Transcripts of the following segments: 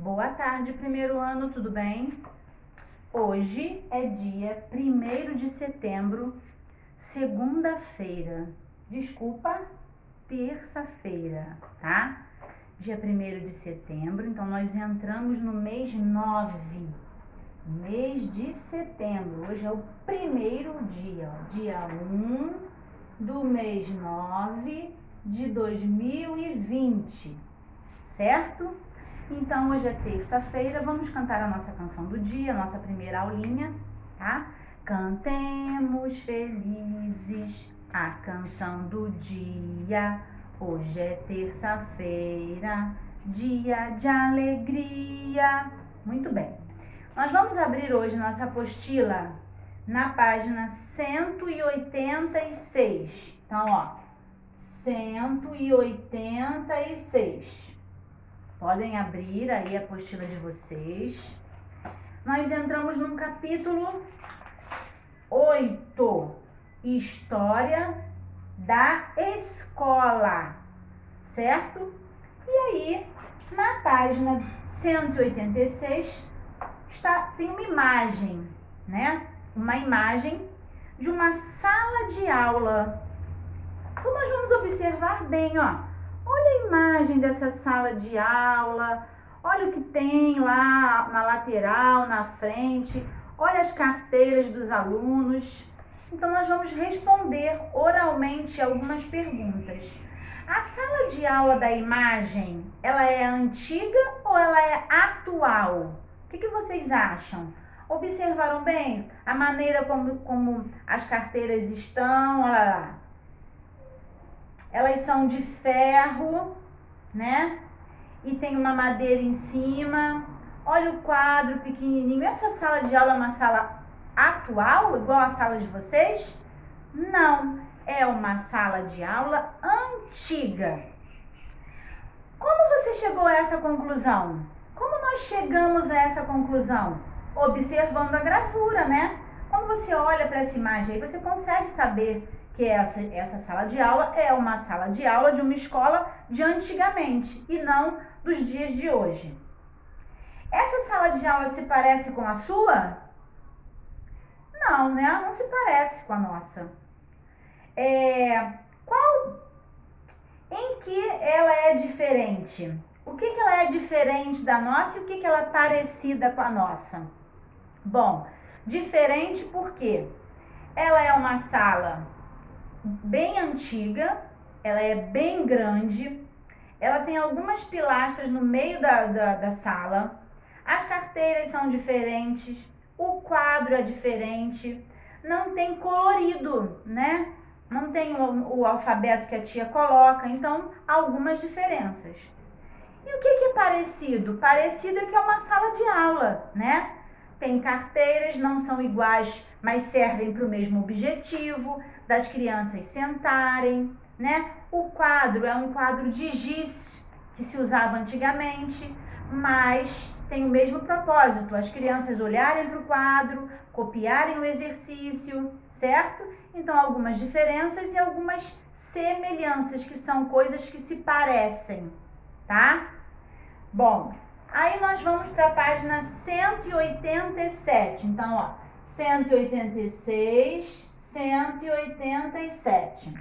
Boa tarde, primeiro ano, tudo bem? Hoje é dia 1º de setembro, segunda-feira. Desculpa, terça-feira, tá? Dia 1º de setembro, então nós entramos no mês 9, mês de setembro. Hoje é o primeiro dia, ó, dia 1 do mês 9 de 2020, certo? Então, hoje é terça-feira, vamos cantar a nossa canção do dia, a nossa primeira aulinha, tá? Cantemos felizes a canção do dia. Hoje é terça-feira, dia de alegria. Muito bem. Nós vamos abrir hoje nossa apostila na página 186. Então, ó, 186. Podem abrir aí a apostila de vocês. Nós entramos num capítulo 8, História da Escola, certo? E aí, na página 186, tem uma imagem, né? Uma imagem de uma sala de aula. Então, nós vamos observar bem, ó. Olha a imagem dessa sala de aula, olha o que tem lá na lateral, na frente, olha as carteiras dos alunos. Então, nós vamos responder oralmente algumas perguntas. A sala de aula da imagem, ela é antiga ou ela é atual? O que vocês acham? Observaram bem a maneira como as carteiras estão? Olha lá. Elas são de ferro, né? E tem uma madeira em cima. Olha o quadro pequenininho. Essa sala de aula é uma sala atual, igual a sala de vocês? Não, é uma sala de aula antiga. Como você chegou a essa conclusão? Como nós chegamos a essa conclusão? Observando a gravura, né? Quando você olha para essa imagem aí, você consegue saber que essa sala de aula é uma sala de aula de uma escola de antigamente e não dos dias de hoje. Essa sala de aula se parece com a sua? Não, né? Não se parece com a nossa. Em que ela é diferente? O que ela é diferente da nossa e o que ela é parecida com a nossa? Bom, diferente porque ela é uma sala bem antiga, ela é bem grande, ela tem algumas pilastras no meio da sala, as carteiras são diferentes, o quadro é diferente, não tem colorido, né? Não tem o alfabeto que a tia coloca, então algumas diferenças. E o que é parecido? Parecido é que é uma sala de aula, né? Tem carteiras, não são iguais, mas servem para o mesmo objetivo, das crianças sentarem, né? O quadro é um quadro de giz, que se usava antigamente, mas tem o mesmo propósito, as crianças olharem para o quadro, copiarem o exercício, certo? Então, algumas diferenças e algumas semelhanças, que são coisas que se parecem, tá? Bom, aí nós vamos para a página 187. Então, ó, 186, 187.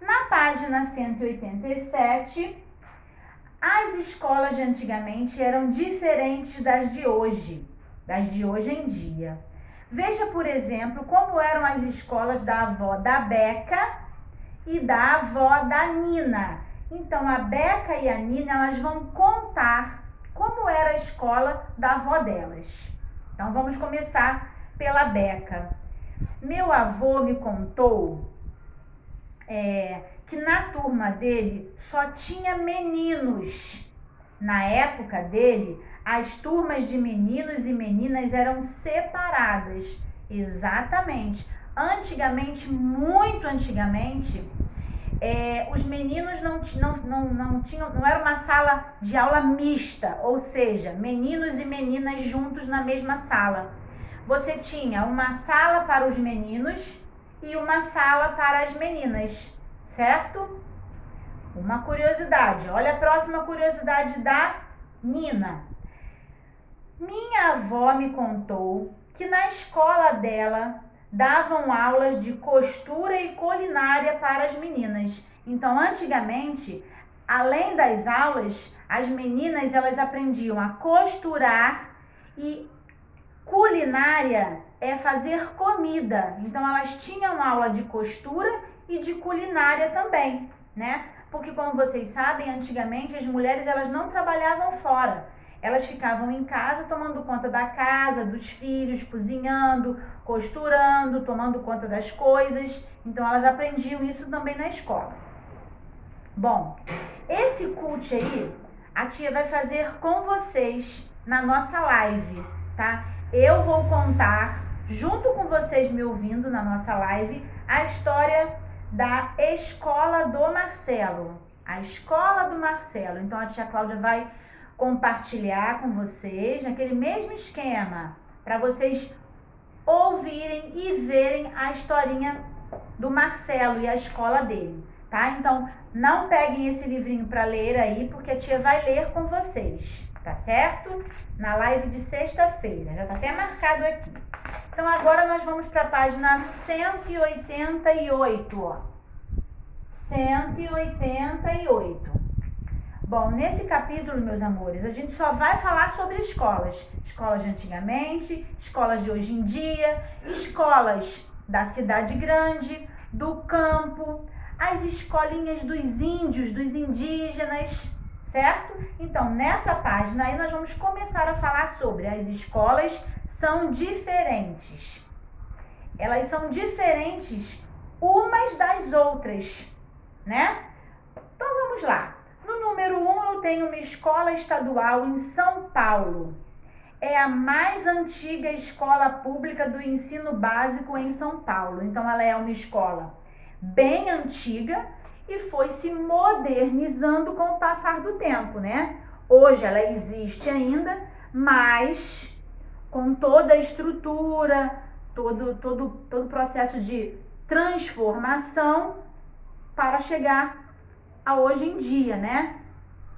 Na página 187, as escolas de antigamente eram diferentes das de hoje em dia. Veja, por exemplo, como eram as escolas da avó da Beca e da avó da Nina. Então, a Beca e a Nina, elas vão contar como era a escola da avó delas. Então, vamos começar pela Beca. Meu avô me contou que na turma dele só tinha meninos. Na época dele, as turmas de meninos e meninas eram separadas. Exatamente. Antigamente, muito antigamente, os meninos não era uma sala de aula mista, ou seja, meninos e meninas juntos na mesma sala. Você tinha uma sala para os meninos e uma sala para as meninas, certo? Uma curiosidade, olha a próxima curiosidade da Nina. Minha avó me contou que na escola dela davam aulas de costura e culinária para as meninas. Então, antigamente, além das aulas, as meninas elas aprendiam a costurar e culinária é fazer comida. Então, elas tinham aula de costura e de culinária também, né? Porque, como vocês sabem, antigamente as mulheres elas não trabalhavam fora. Elas ficavam em casa tomando conta da casa, dos filhos, cozinhando, costurando, tomando conta das coisas. Então, elas aprendiam isso também na escola. Bom, esse cult aí, a tia vai fazer com vocês na nossa live, tá? Eu vou contar, junto com vocês me ouvindo na nossa live, a história da escola do Marcelo. A escola do Marcelo. Então, a tia Cláudia vai compartilhar com vocês naquele mesmo esquema, para vocês ouvirem e verem a historinha do Marcelo e a escola dele, tá? Então, não peguem esse livrinho para ler aí, porque a tia vai ler com vocês, tá certo? Na live de sexta-feira, já tá até marcado aqui. Então, agora nós vamos para a página 188, ó. 188. Bom, nesse capítulo, meus amores, a gente só vai falar sobre escolas. Escolas de antigamente, escolas de hoje em dia, escolas da cidade grande, do campo, as escolinhas dos índios, dos indígenas, certo? Então, nessa página aí nós vamos começar a falar sobre as escolas são diferentes. Elas são diferentes umas das outras, né? Então, vamos lá. No número 1, eu tenho uma escola estadual em São Paulo. É a mais antiga escola pública do ensino básico em São Paulo. Então, ela é uma escola bem antiga e foi se modernizando com o passar do tempo, né? Hoje ela existe ainda, mas com toda a estrutura, todo o processo de transformação para chegar a hoje em dia, né?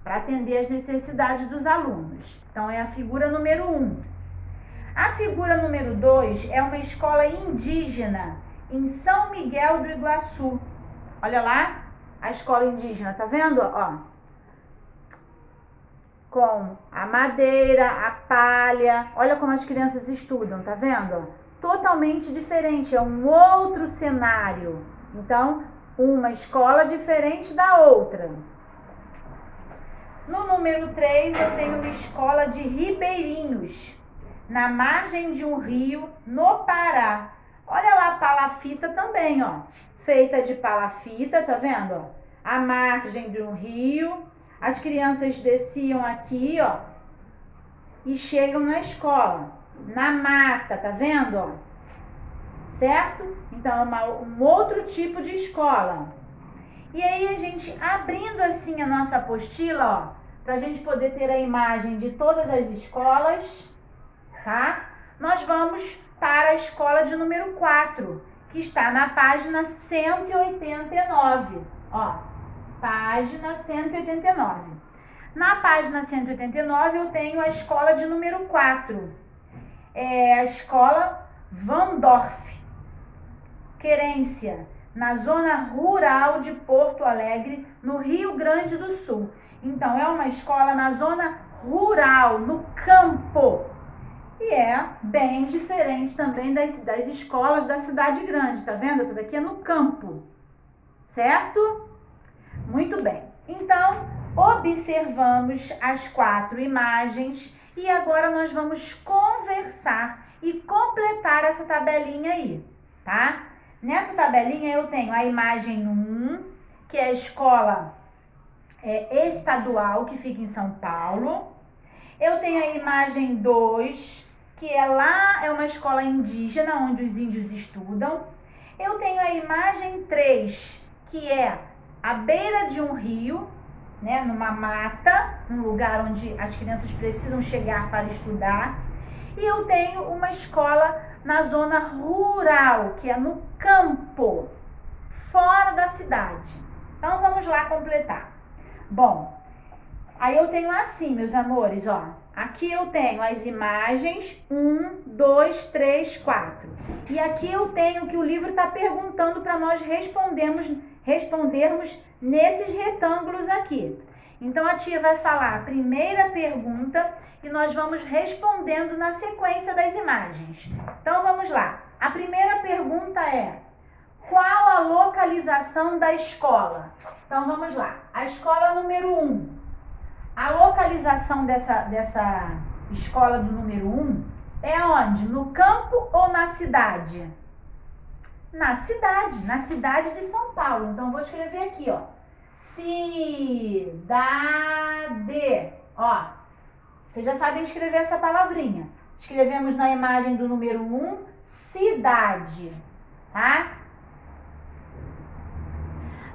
Para atender as necessidades dos alunos. Então, é a figura número 1. A figura número 2 é uma escola indígena em São Miguel do Iguaçu. Olha lá a escola indígena, tá vendo? Ó, com a madeira, a palha. Olha como as crianças estudam, tá vendo? Totalmente diferente, é um outro cenário. Então, uma escola diferente da outra. No número 3, eu tenho uma escola de Ribeirinhos, na margem de um rio, no Pará. Olha lá a palafita também, ó. Feita de palafita, tá vendo? Ó? A margem de um rio. As crianças desciam aqui, ó, e chegam na escola. Na mata, tá vendo, ó? Certo? Então, é um outro tipo de escola. E aí, a gente, abrindo assim a nossa apostila, ó, pra gente poder ter a imagem de todas as escolas, tá? Nós vamos para a escola de número 4, que está na página 189. Ó, página 189. Na página 189, eu tenho a escola de número 4. É a escola Vandorf, Querência, na zona rural de Porto Alegre, no Rio Grande do Sul. Então, é uma escola na zona rural, no campo. E é bem diferente também das escolas da cidade grande, tá vendo? Essa daqui é no campo, certo? Muito bem. Então, observamos as 4 imagens e agora nós vamos conversar e completar essa tabelinha aí, tá? Nessa tabelinha eu tenho a imagem 1, que é a escola estadual, que fica em São Paulo. Eu tenho a imagem 2, que é uma escola indígena, onde os índios estudam. Eu tenho a imagem 3, que é à beira de um rio, né, numa mata, num lugar onde as crianças precisam chegar para estudar. E eu tenho uma escola na zona rural, que é no campo, fora da cidade. Então, vamos lá completar. Bom, Aí eu tenho assim, meus amores, ó. Aqui eu tenho as imagens 1, 2, 3, 4. E aqui eu tenho que o livro está perguntando para nós respondermos nesses retângulos aqui. Então a tia vai falar a primeira pergunta e nós vamos respondendo na sequência das imagens. Então vamos lá. A primeira pergunta é: qual a localização da escola? Então vamos lá. A escola número 1. A localização dessa escola do número 1 é onde? No campo ou na cidade? Na cidade de São Paulo. Então, vou escrever aqui, ó. Cidade. Ó, vocês já sabem escrever essa palavrinha. Escrevemos na imagem do número 1, cidade, tá?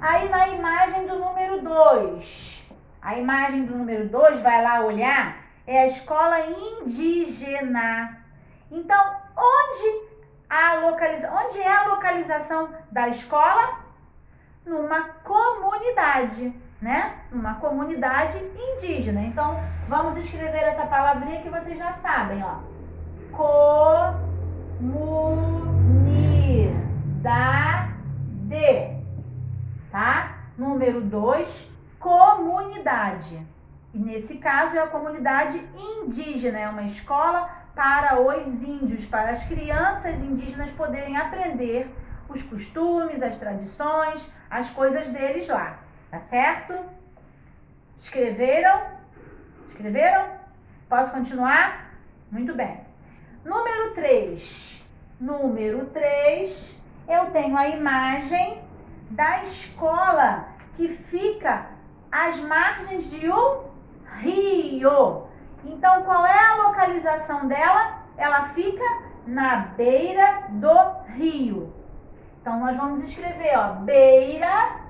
Aí, na imagem do número 2... A imagem do número 2, vai lá olhar, é a escola indígena. Então, onde é a localização da escola? Numa comunidade, né? Numa comunidade indígena. Então, vamos escrever essa palavrinha que vocês já sabem, ó. Comunidade, tá? Número 2, comunidade. E nesse caso é a comunidade indígena, é uma escola para os índios, para as crianças indígenas poderem aprender os costumes, as tradições, as coisas deles lá, tá certo? Escreveram? Escreveram? Posso continuar? Muito bem. Número 3. Número 3, eu tenho a imagem da escola que fica às margens de um rio. Então, qual é a localização dela? Ela fica na beira do rio. Então, nós vamos escrever, ó, beira,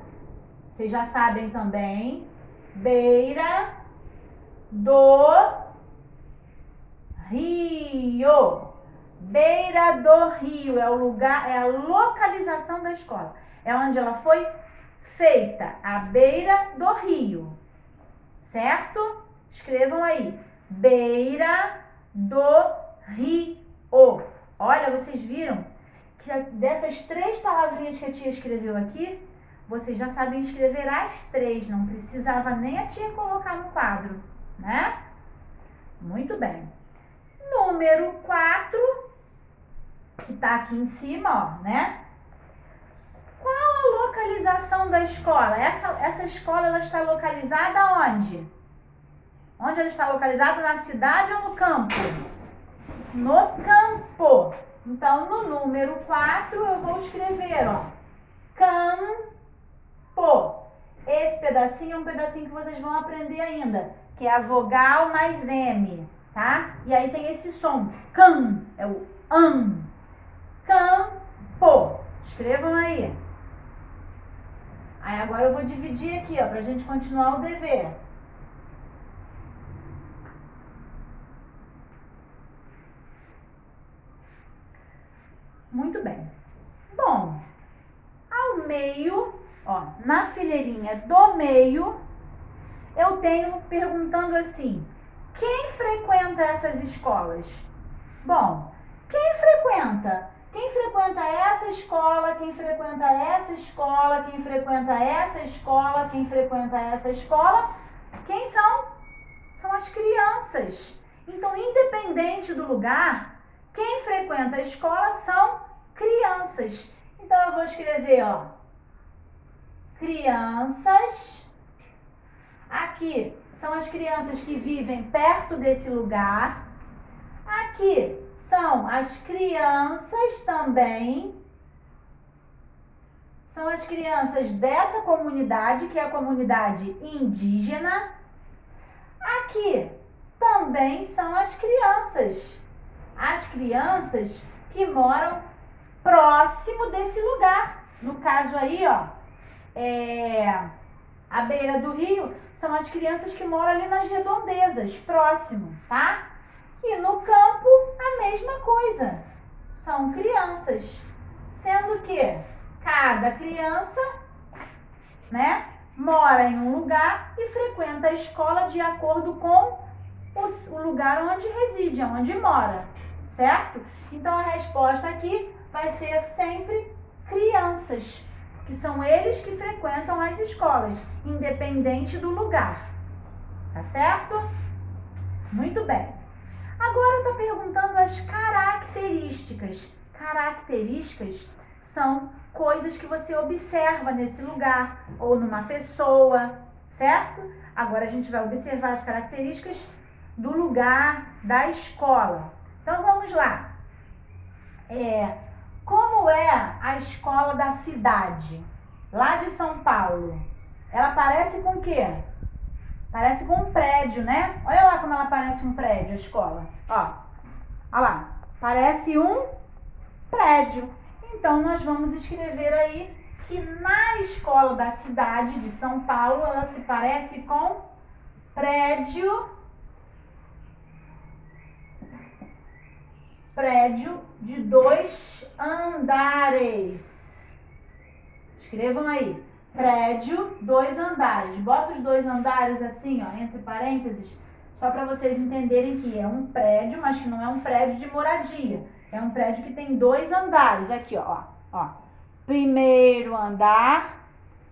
vocês já sabem também, beira do rio. Beira do rio é o lugar, é a localização da escola. É onde ela foi feita, à beira do rio, certo? Escrevam aí, beira do rio. Olha, vocês viram que dessas 3 palavrinhas que a tia escreveu aqui, vocês já sabem escrever as 3, não precisava nem a tia colocar no quadro, né? Muito bem. Número 4, que tá aqui em cima, ó, né? Qual a localização da escola? Essa escola, ela está localizada onde? Onde ela está localizada? Na cidade ou no campo? No campo. Então, no número 4, eu vou escrever, ó, campo. Esse pedacinho é um pedacinho que vocês vão aprender ainda, que é a vogal mais M, tá? E aí tem esse som, cam, é o an. Campo. Escrevam aí. Aí agora eu vou dividir aqui, ó, pra gente continuar o dever. Muito bem. Bom, ao meio, ó, na fileirinha do meio, eu tenho perguntando assim: quem frequenta essas escolas? Bom, quem frequenta? Quem frequenta essa escola, quem frequenta essa escola, quem frequenta essa escola, quem frequenta essa escola? Quem são? São as crianças. Então, independente do lugar, quem frequenta a escola são crianças. Então, eu vou escrever, ó, crianças. Aqui são as crianças que vivem perto desse lugar. Aqui são as crianças também. São as crianças dessa comunidade, que é a comunidade indígena. Aqui também são as crianças. As crianças que moram próximo desse lugar. No caso aí, ó, à beira do rio, são as crianças que moram ali nas redondezas, próximo, tá? E no campo, a mesma coisa. São crianças. Sendo que cada criança, né, mora em um lugar e frequenta a escola de acordo com o lugar onde reside, onde mora, certo? Então, a resposta aqui vai ser sempre crianças, que são eles que frequentam as escolas, independente do lugar, tá certo? Muito bem. Agora está perguntando as características. Características são coisas que você observa nesse lugar ou numa pessoa, certo? Agora a gente vai observar as características do lugar, da escola. Então vamos lá. Como é a escola da cidade, lá de São Paulo? Ela parece com o quê? Parece com um prédio, né? Olha lá como ela parece um prédio, a escola. Ó, olha lá, parece um prédio. Então, nós vamos escrever aí que na escola da cidade de São Paulo, ela se parece com prédio de 2 andares. Escrevam aí. Prédio, 2 andares. Bota os 2 andares assim, ó, entre parênteses, só para vocês entenderem que é um prédio, mas que não é um prédio de moradia. É um prédio que tem 2 andares. Aqui, ó. Primeiro andar,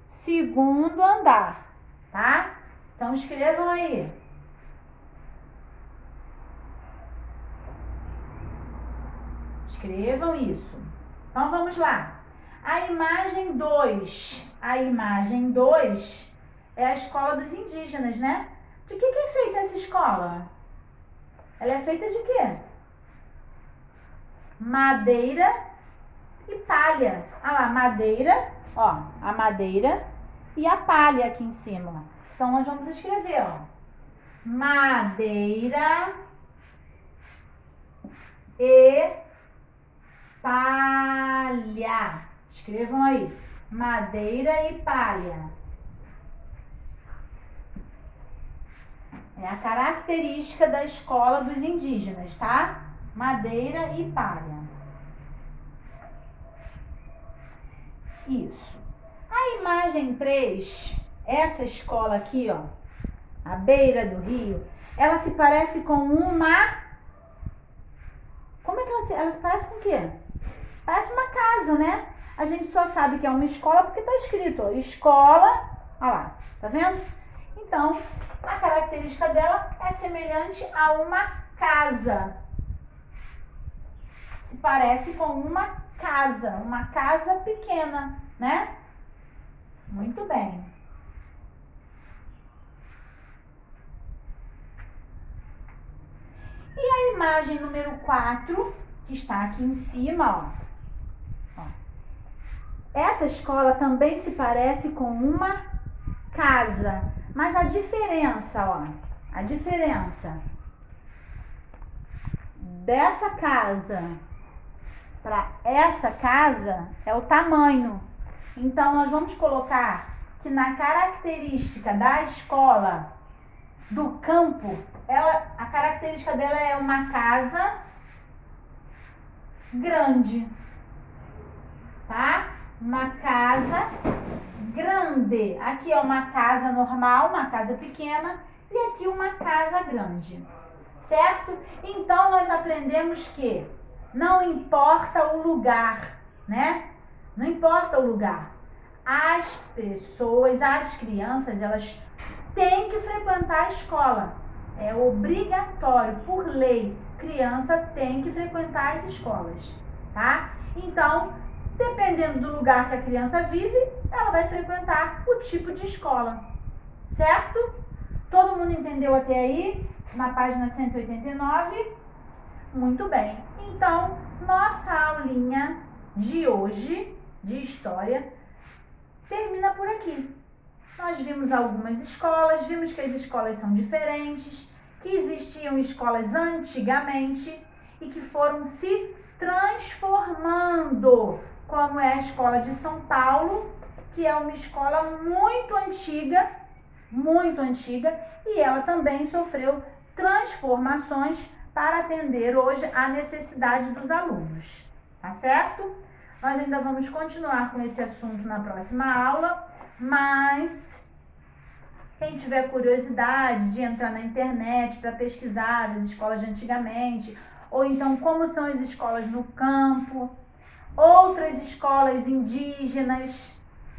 segundo andar, tá? Então, escrevam aí. Escrevam isso. Então, vamos lá. A imagem 2. A imagem 2 é a escola dos indígenas, né? De que é feita essa escola? Ela é feita de quê? Madeira e palha. Ah lá, madeira, ó, a madeira e a palha aqui em cima. Então, nós vamos escrever, ó, madeira e palha. Escrevam aí, madeira e palha. É a característica da escola dos indígenas, tá? Madeira e palha. Isso. A imagem 3, essa escola aqui, ó, à beira do rio, ela se parece com uma... Como é que ela se parece com o quê? Parece uma casa, né? A gente só sabe que é uma escola porque tá escrito, ó, escola, olha lá, tá vendo? Então, a característica dela é semelhante a uma casa. Se parece com uma casa pequena, né? Muito bem. E a imagem número 4, que está aqui em cima, ó. Essa escola também se parece com uma casa, mas a diferença, ó, a diferença dessa casa para essa casa é o tamanho. Então, nós vamos colocar que na característica da escola do campo, a característica dela é uma casa grande, tá? Uma casa grande. Aqui é uma casa normal, uma casa pequena, e aqui uma casa grande, certo? Então, nós aprendemos que não importa o lugar, né? Não importa o lugar. As pessoas, as crianças, elas têm que frequentar a escola. É obrigatório, por lei. Criança tem que frequentar as escolas, tá? Então, dependendo do lugar que a criança vive, ela vai frequentar o tipo de escola, certo? Todo mundo entendeu até aí? Na página 189? Muito bem. Então, nossa aulinha de hoje, de história, termina por aqui. Nós vimos algumas escolas, vimos que as escolas são diferentes, que existiam escolas antigamente e que foram se transformando, como é a escola de São Paulo, que é uma escola muito antiga, e ela também sofreu transformações para atender hoje a necessidade dos alunos, tá certo? Nós ainda vamos continuar com esse assunto na próxima aula, mas Quem tiver curiosidade de entrar na internet para pesquisar as escolas de antigamente, ou então como são as escolas no campo, outras escolas indígenas,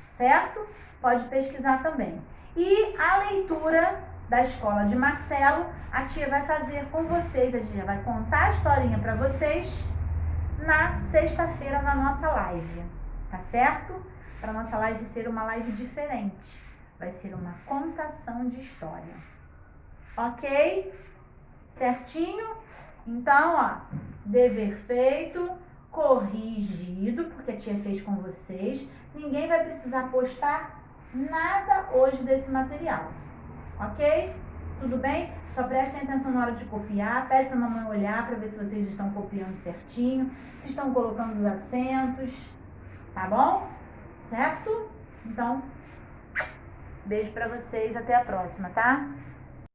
certo? Pode pesquisar também. E a leitura da escola de Marcelo, a tia vai fazer com vocês, a tia vai contar a historinha para vocês na sexta-feira na nossa live, tá certo? Para nossa live ser uma live diferente, vai ser uma contação de história, ok? Certinho? Então, ó, dever feito, corrigido, porque a tia fez com vocês. Ninguém vai precisar postar nada hoje desse material, ok? Tudo bem? Só prestem atenção na hora de copiar, pede para a mamãe olhar para ver se vocês estão copiando certinho, se estão colocando os acentos, tá bom? Certo? Então, beijo para vocês, até a próxima, tá?